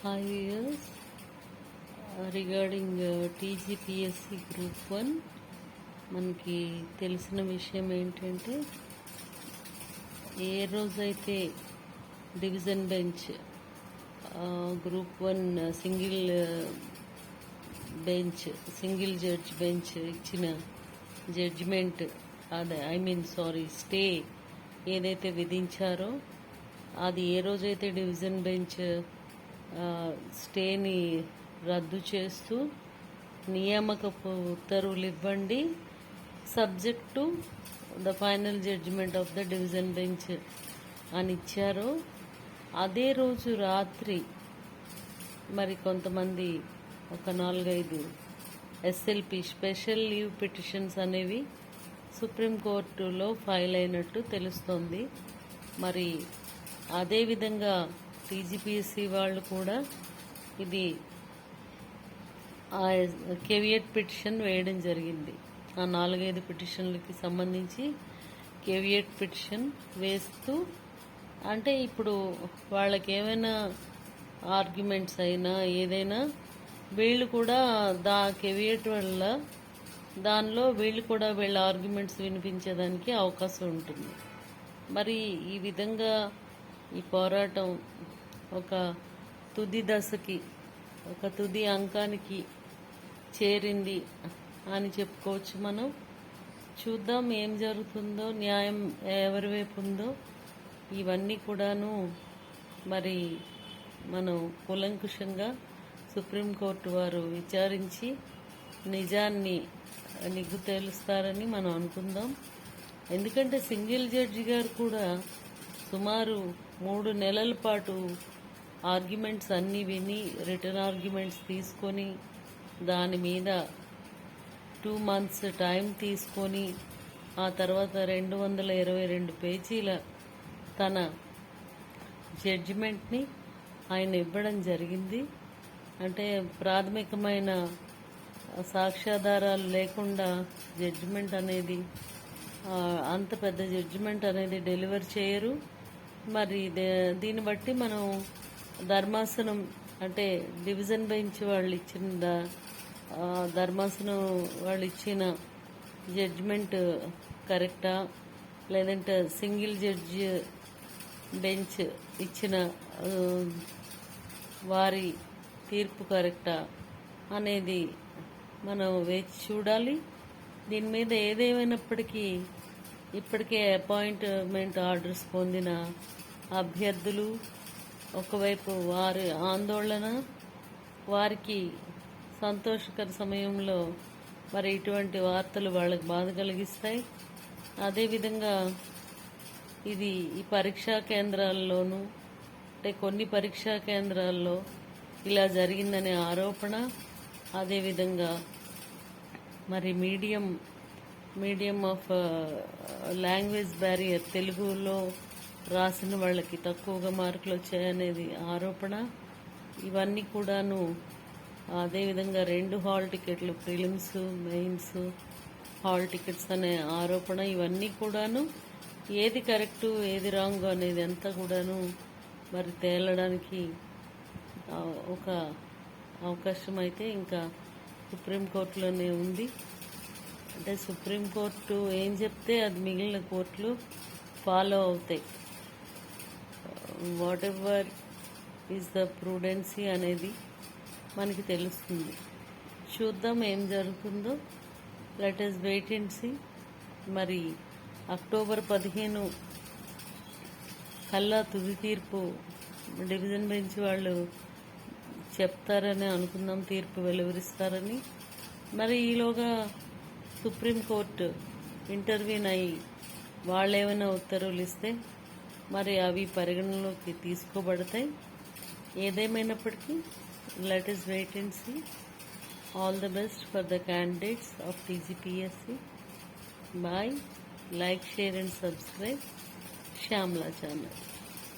Hi viewers, regarding TGPSC group 1 మనకి తెలిసిన విషయం ఏంటంటే ఏ రోజైతే division bench group 1 single judge bench ఇచ్చిన జడ్జిమెంట్ స్టే ఏదైతే విధించారో అది ఏ రోజైతే డివిజన్ బెంచ్ స్టేని రద్దు చేస్తూ నియామకపు ఉత్తర్వులు ఇవ్వండి subject to the final judgement of the division bench అని ఇచ్చారో అదే రోజు రాత్రి మరి కొంతమంది ఒక 4-5 ఎస్ఎల్పి స్పెషల్ లీవ్ పిటిషన్స్ అనేవి సుప్రీంకోర్టులో ఫైల్ అయినట్టు తెలుస్తోంది. మరి అదేవిధంగా టీజీపీఎస్సీ వాళ్ళు కూడా ఇది కేవియట్ పిటిషన్ వేయడం జరిగింది. ఆ 4-5 పిటిషన్లకి సంబంధించి కేవియట్ పిటిషన్ వేస్తూ అంటే ఇప్పుడు వాళ్ళకి ఏమైనా ఆర్గ్యుమెంట్స్ అయినా ఏదైనా వీళ్ళు కూడా కేవియట్ వల్ల దానిలో వీళ్ళు కూడా వీళ్ళ ఆర్గ్యుమెంట్స్ వినిపించేదానికి అవకాశం ఉంటుంది. మరి ఈ విధంగా ఈ పోరాటం ఒక తుది దశకి ఒక తుది అంకానికి చేరింది అని చెప్పుకోవచ్చు. మనం చూద్దాం ఏం జరుగుతుందో, న్యాయం ఎవరి వైపు ఉందో ఇవన్నీ కూడాను మరి మనం కూలంకుషంగా సుప్రీంకోర్టు వారు విచారించి నిజాన్ని నిగ్గు తేలుస్తారని మనం అనుకుందాం. ఎందుకంటే సింగిల్ జడ్జి గారు కూడా సుమారు 3 నెలల పాటు ఆర్గ్యుమెంట్స్ అన్నీ విని రిటర్న్ ఆర్గ్యుమెంట్స్ తీసుకొని దాని మీద 2 months టైం తీసుకొని ఆ తర్వాత 222 పేజీల తన జడ్జిమెంట్ని ఆయన ఇవ్వడం జరిగింది. అంటే ప్రాథమికమైన సాక్ష్యాధారాలు లేకుండా జడ్జిమెంట్ అనేది అంత పెద్ద జడ్జిమెంట్ అనేది డెలివర్ చేయరు. మరి దీన్ని బట్టి మనం ధర్మాసనం అంటే డివిజన్ బెంచ్ వాళ్ళు ఇచ్చిన ధర్మాసనం వాళ్ళు ఇచ్చిన జడ్జిమెంట్ కరెక్టా లేదంటే సింగిల్ జడ్జి బెంచ్ ఇచ్చిన వారి తీర్పు కరెక్టా అనేది మనం వేచి చూడాలి. దీని మీద ఏదేమైనప్పటికీ ఇప్పటికే అపాయింట్మెంట్ ఆర్డర్స్ పొందిన అభ్యర్థులు ఒకవైపు వారి ఆందోళన, వారికి సంతోషకర సమయంలో మరి ఇటువంటి వార్తలు వాళ్ళకి బాధ కలిగిస్తాయి. అదేవిధంగా ఇది ఈ పరీక్షా కేంద్రాల్లోనూ అంటే కొన్ని పరీక్షా కేంద్రాల్లో ఇలా జరిగిందనే ఆరోపణ, అదేవిధంగా మరి మీడియం ఆఫ్ లాంగ్వేజ్ బ్యారియర్ తెలుగులో రాసిన వాళ్ళకి తక్కువగా మార్కులు వచ్చాయనేది ఆరోపణ. ఇవన్నీ కూడాను అదేవిధంగా 2 హాల్ టికెట్లు ప్రిలిమ్స్ మెయిన్స్ హాల్ టికెట్స్ అనే ఆరోపణ. ఇవన్నీ కూడాను ఏది కరెక్టు ఏది రాంగ్ అనేది అంతా కూడాను మరి తేలడానికి ఒక అవకాశం అయితే ఇంకా సుప్రీంకోర్టులోనే ఉంది. అంటే సుప్రీంకోర్టు ఏం చెప్తే అది మిగిలిన కోర్టులు ఫాలో అవుతాయి. Whatever is the prudency అనేది మనకి తెలుస్తుంది. చూద్దాం ఏం జరుగుతుందో. Let us wait and see. మరి అక్టోబర్ 15 కల్లా తుది తీర్పు డివిజన్ బెంచ్ వాళ్ళు చెప్తారని అనుకుందాం, తీర్పు వెలువరిస్తారని. మరి ఈలోగా సుప్రీంకోర్టు ఇంటర్వ్యూన్ అయ్యి వాళ్ళు ఏమైనా ఉత్తర్వులు ఇస్తే మరి అవి పరిగణలోకి తీసుకోబడతాయి. ఏదేమైనప్పటికీ let us wait and see. All the best for the candidates of TGPSC. Bye. Like, share and subscribe Shyamla channel.